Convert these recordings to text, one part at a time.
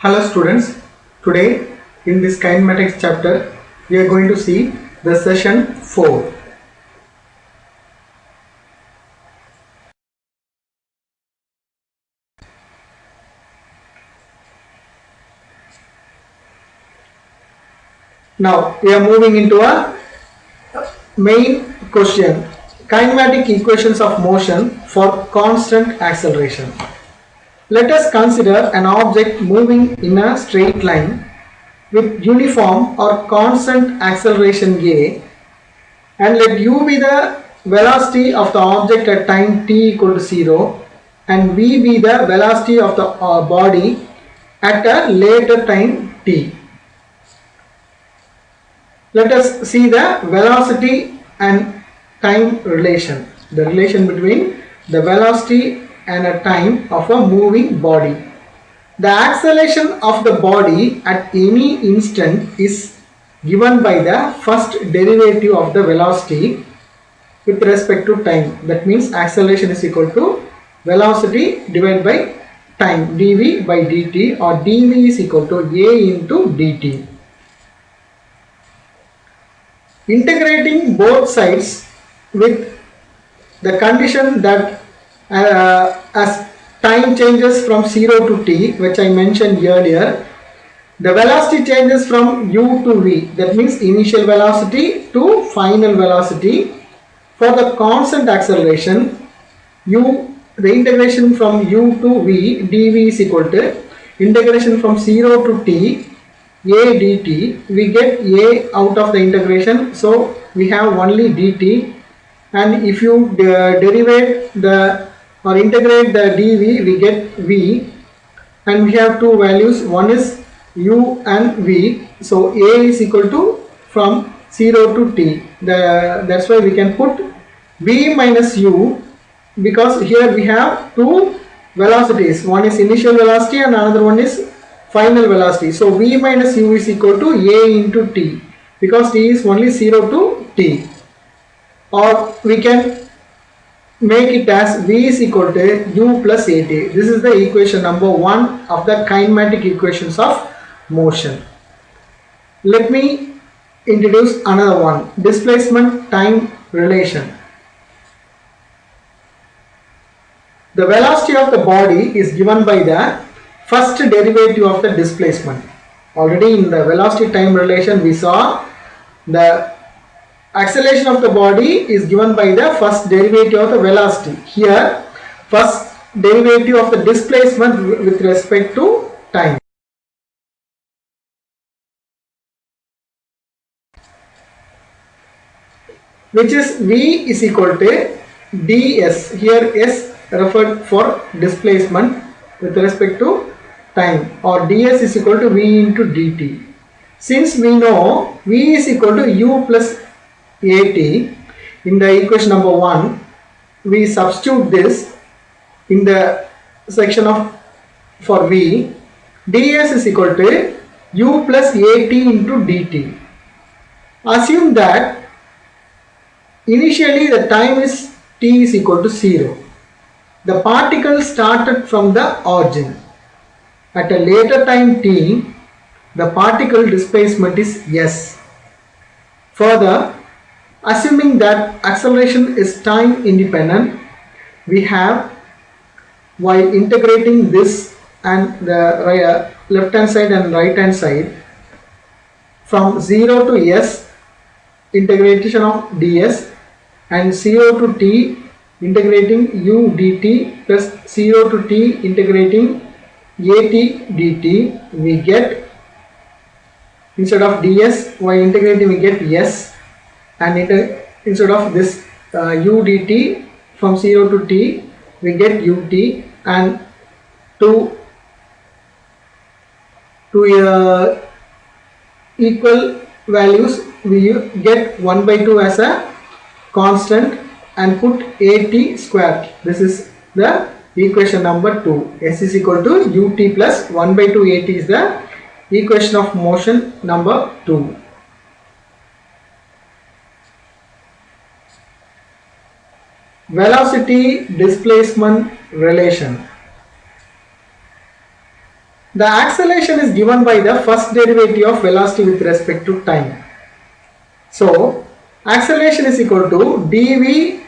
Hello students, today in this kinematics chapter we are going to see the session 4. Now we are moving into a main question, kinematic equations of motion for constant acceleration. Let us consider an object moving in a straight line with uniform or constant acceleration a, and let u be the velocity of the object at time t equal to 0 and v be the velocity of the body at a later time t. Let us see the velocity and time relation, the relation between the velocity and a time of a moving body. The acceleration of the body at any instant is given by the first derivative of the velocity with respect to time. That means acceleration is equal to velocity divided by time, dv by dt, or dv is equal to a into dt. Integrating both sides with the condition that as time changes from 0 to t, which I mentioned earlier, the velocity changes from u to v, that means initial velocity to final velocity. For the constant acceleration, the integration from u to v dv is equal to integration from 0 to t a dt. We get a out of the integration, so we have only dt, and if you derivate the or integrate the dv, we get v, and we have two values, one is u and v, so a is equal to from 0 to t. That's why we can put v minus u, because here we have two velocities, one is initial velocity and another one is final velocity. So v minus u is equal to a into t, because t is only 0 to t. Or we can make it as v is equal to u plus at. This is the equation number 1 of the kinematic equations of motion. Let me introduce another one, displacement time relation. The velocity of the body is given by the first derivative of the displacement. Already in the velocity time relation we saw the acceleration of the body is given by the first derivative of the velocity. Here first derivative of the displacement with respect to time. Which is v is equal to ds. Here s referred for displacement with respect to time, or ds is equal to v into dt. Since we know v is equal to u plus at, in the equation number 1 we substitute this in the section of for v, ds is equal to u plus at into dt. Assume that initially the time is t is equal to 0. The particle started from the origin. At a later time t, the particle displacement is s. Further, assuming that acceleration is time independent, we have, while integrating this and the left hand side and right hand side, from 0 to s integration of ds and 0 to t integrating u dt plus 0 to t integrating at dt, we get, instead of ds while integrating we get s, and instead of this u dt from 0 to t we get ut, and to equal values we get 1 by 2 as a constant and put at square. This is the equation number 2. S is equal to ut plus 1 by 2 at is the equation of motion number 2. Velocity displacement relation. The acceleration is given by the first derivative of velocity with respect to time. So acceleration is equal to dv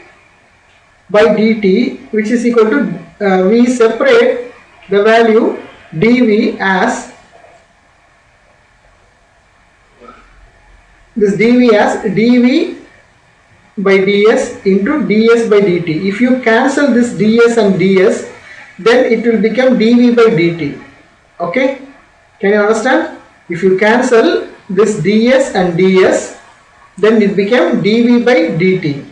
by dt, which is equal to we separate the value dv as this dv as dv by ds into ds by dt. If you cancel this ds and ds, then it will become dv by dt. Okay, can you understand? If you cancel this ds and ds, then it became dv by dt.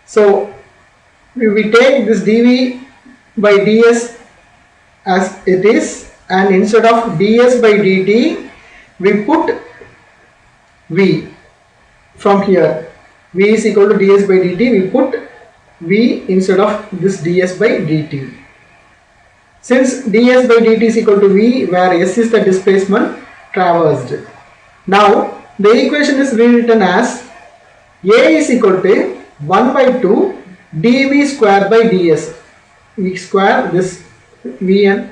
So we take this dv by ds as it is, and instead of ds by dt we put v from here. V is equal to ds by dt, we put v instead of this ds by dt. Since ds by dt is equal to v, where s is the displacement traversed. Now the equation is rewritten as a is equal to 1 by 2 dv square by ds. We square this v and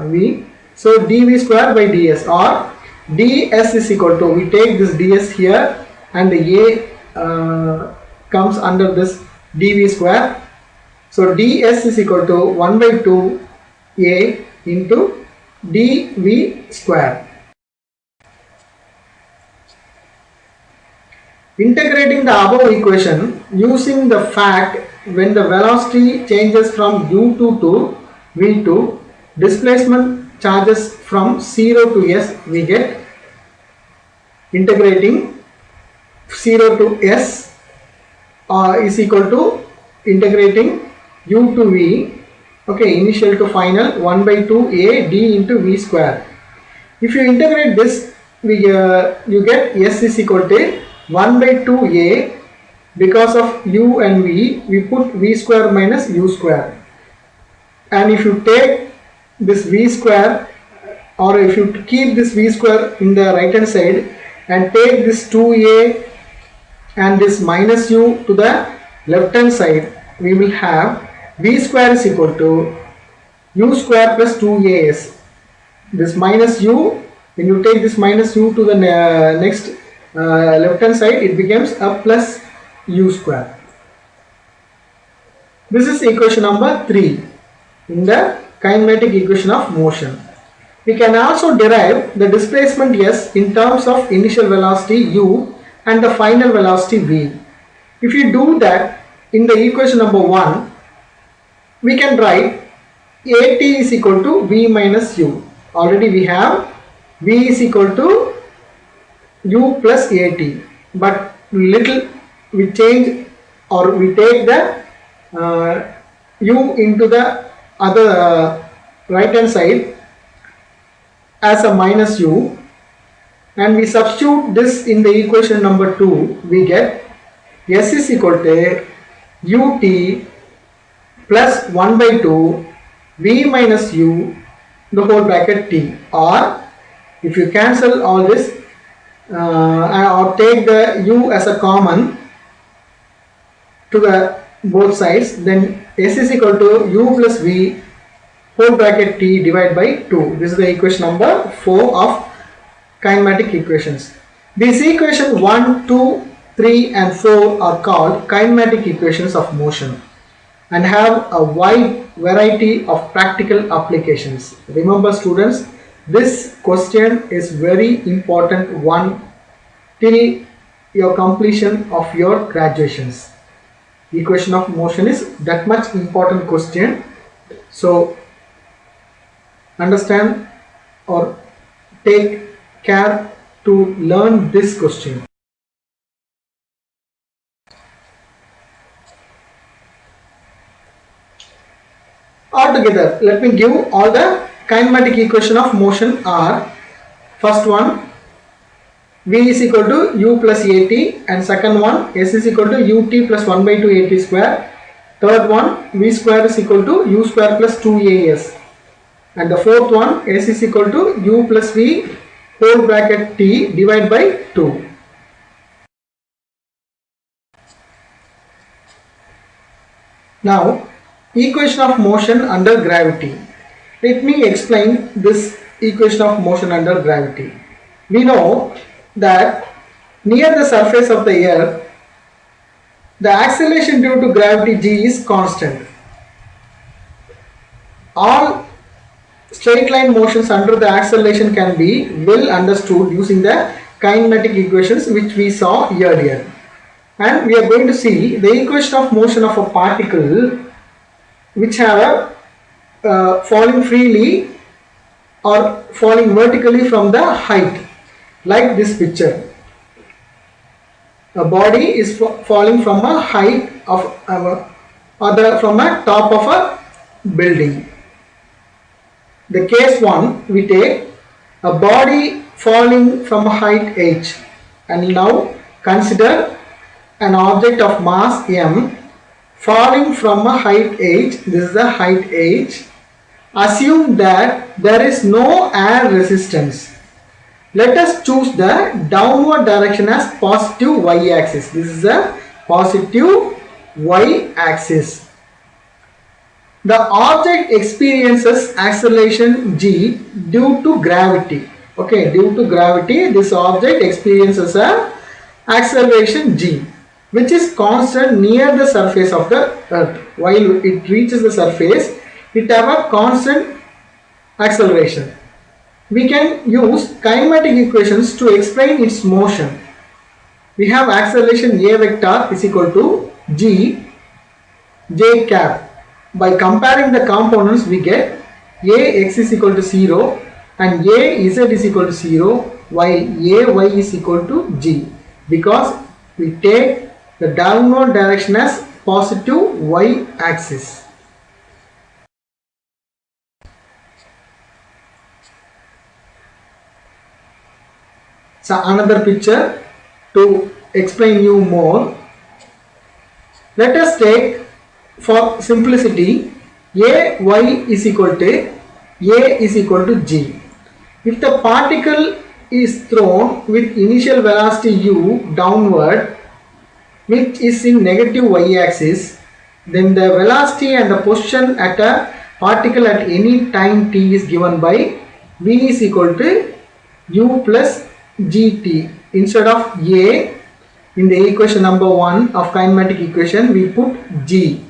v, so dv square by ds, or ds is equal to, we take this ds here and the a comes under this dv square, so ds is equal to 1 by 2 a into dv square. Integrating the above equation using the fact when the velocity changes from u2 to v2, displacement changes from 0 to s, we get integrating 0 to s is equal to integrating u to v, okay, initial to final, 1 by 2 a d into v square. If you integrate this, you get s is equal to 1 by 2 a, because of u and v, we put v square minus u square, and if you take this v square, or if you keep this v square in the right hand side and take this 2a and this minus u to the left hand side, we will have v square is equal to u square plus 2as. This minus u, when you take this minus u to the next left hand side, it becomes a plus u square. This is equation number 3 in the kinematic equation of motion. We can also derive the displacement s in terms of initial velocity u and the final velocity v. If you do that in the equation number 1, we can write at is equal to v minus u. Already we have v is equal to u plus at, but little we change, or we take the u into the other right hand side as a minus u, and we substitute this in the equation number 2, we get s is equal to ut plus 1 by 2 v minus u the whole bracket t, or if you cancel all this or take the u as a common to the both sides, then s is equal to u plus v whole bracket t divided by 2. This is the equation number 4 of kinematic equations. These equations 1, 2, 3 and 4 are called kinematic equations of motion and have a wide variety of practical applications. Remember students, this question is very important one till your completion of your graduations. Equation of motion is that much important question, so understand or take care to learn this question. Altogether, let me give all the kinematic equation of motion are: first one v is equal to u plus at, and second one s is equal to ut plus 1 by 2 at square, third one v square is equal to u square plus 2as, and the fourth one s is equal to u plus v whole bracket t divided by 2. Now equation of motion under gravity. Let me explain this equation of motion under gravity. We know that near the surface of the earth, the acceleration due to gravity g is constant. All straight line motions under the acceleration can be well understood using the kinematic equations which we saw earlier. And we are going to see the equation of motion of a particle which have a falling freely or falling vertically from the height, like this picture. A body is falling from a height of from a top of a building. The case 1, we take a body falling from a height h, and now consider an object of mass m falling from a height h. This is the height h. Assume that there is no air resistance. Let us choose the downward direction as positive y-axis. This is the positive y-axis. The object experiences acceleration g due to gravity. Okay, due to gravity, this object experiences a acceleration g, which is constant near the surface of the earth. While it reaches the surface, it have a constant acceleration. We can use kinematic equations to explain its motion. We have acceleration a vector is equal to g j cap. By comparing the components, we get ax is equal to 0 and az is equal to 0, while ay is equal to g, because we take the downward direction as positive y-axis. So another picture to explain you more. Let us take, for simplicity, ay is equal to g. If the particle is thrown with initial velocity u downward, which is in negative y-axis, then the velocity and the position at a particle at any time t is given by v is equal to u plus gt. Instead of a in the equation number 1 of kinematic equation, we put g.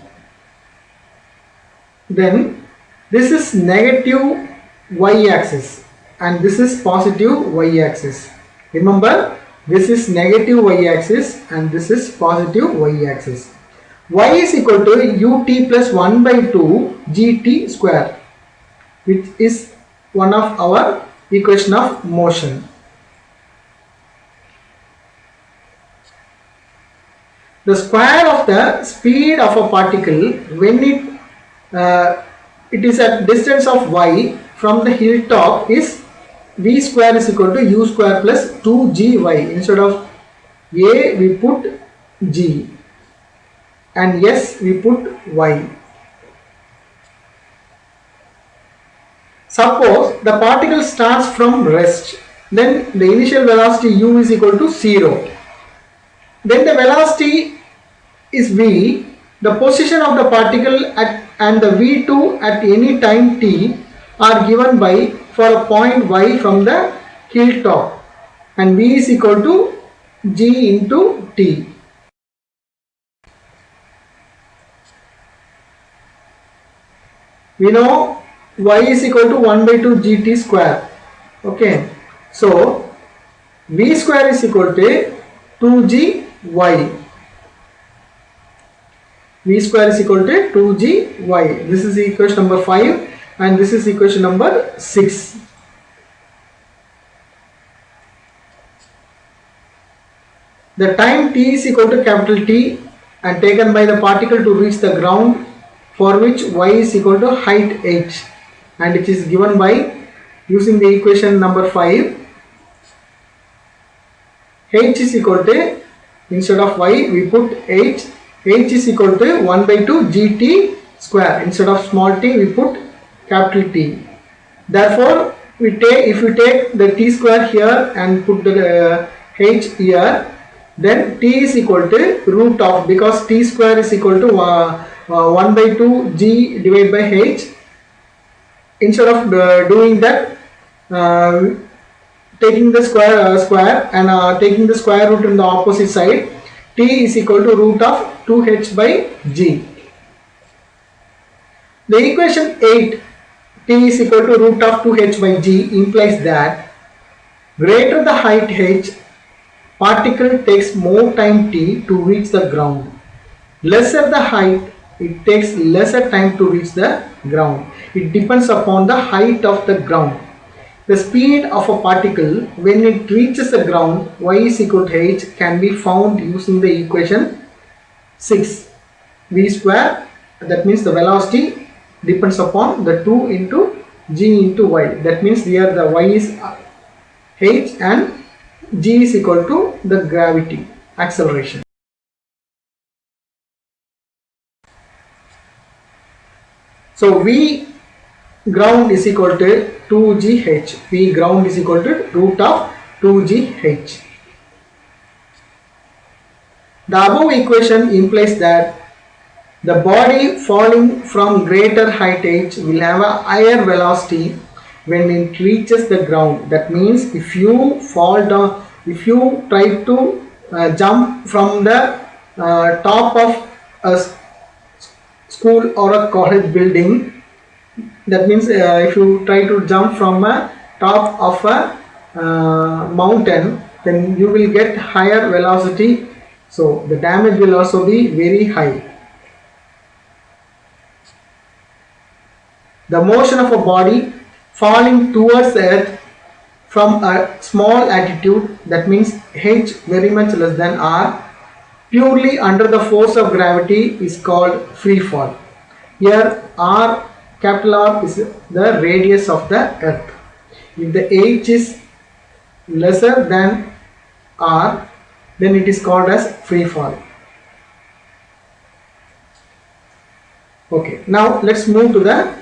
Then this is negative y-axis and this is positive y-axis. Remember, this is negative y-axis and this is positive y-axis. Y is equal to ut plus 1 by 2 gt square, which is one of our equation of motion. The square of the speed of a particle when it is at distance of y from the hilltop is v square is equal to u square plus 2gy. Instead of a we put g and s we put y. Suppose the particle starts from rest, then the initial velocity u is equal to 0. Then the velocity is v, the position of the particle at and the v2 at any time t are given by for a point y from the hilltop, and v is equal to g into t. We know y is equal to 1 by 2 gt square. Okay, so v square is equal to 2gy. V square is equal to 2gy. This is equation number 5 and this is equation number 6. The time t is equal to capital T and taken by the particle to reach the ground, for which y is equal to height h, and it is given by using the equation number 5. H is equal to, instead of y we put h is equal to 1 by 2 gt square. Instead of small t we put capital T. Therefore if we take the t square here and put the h here, then t is equal to root of, because t square is equal to 1 by 2 g divided by h. Instead of doing that, uh, taking the square and taking the square root in the opposite side, t is equal to root of 2h by g. The equation 8, t is equal to root of 2h by g, implies that greater the height h, particle takes more time t to reach the ground. Lesser the height, it takes lesser time to reach the ground. It depends upon the height of the ground. The speed of a particle when it reaches the ground, y is equal to h, can be found using the equation 6. V square, that means the velocity depends upon the 2 into g into y. That means here the y is h and g is equal to the gravity, acceleration. So V ground is equal to 2gh. V ground is equal to root of 2gh. The above equation implies that the body falling from greater height h will have a higher velocity when it reaches the ground. That means if you fall down, if you try to jump from the top of a school or a college building, that means if you try to jump from a top of a mountain, then you will get higher velocity, so the damage will also be very high. The motion of a body falling towards the earth from a small altitude, that means h very much less than r, purely under the force of gravity, is called free fall. Here r, capital R, is the radius of the earth. If the h is lesser than r, then it is called as free fall. Okay, now let's move to the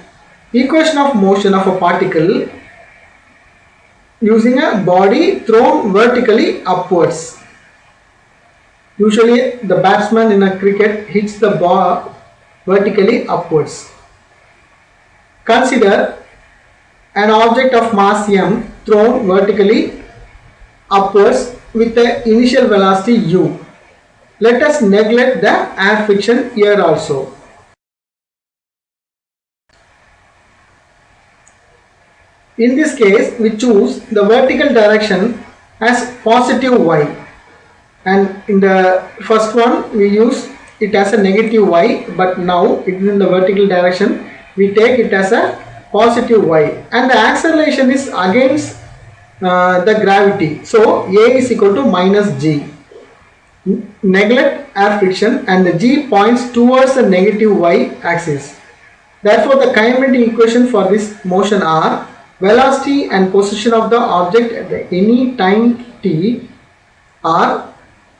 equation of motion of a particle using a body thrown vertically upwards. Usually the batsman in a cricket hits the ball vertically upwards. Consider an object of mass m thrown vertically upwards with the initial velocity u. Let us neglect the air friction here also. In this case, we choose the vertical direction as positive y, and in the first one we use it as a negative y, but now it is in the vertical direction, we take it as a positive y, and the acceleration is against the gravity, so a is equal to minus g. Neglect air friction and the g points towards the negative y axis. Therefore, the kinematic equation for this motion are velocity and position of the object at any time t are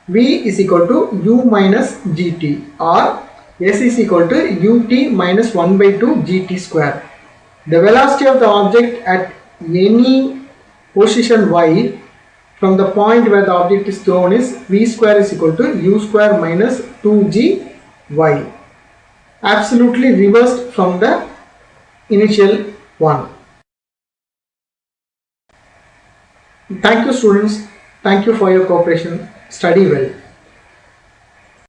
v is equal to u minus gt, or s is equal to ut minus 1 by 2 gt square. The velocity of the object at any position y from the point where the object is thrown is v square is equal to u square minus 2g y, absolutely reversed from the initial one. Thank you students, thank you for your cooperation, study well.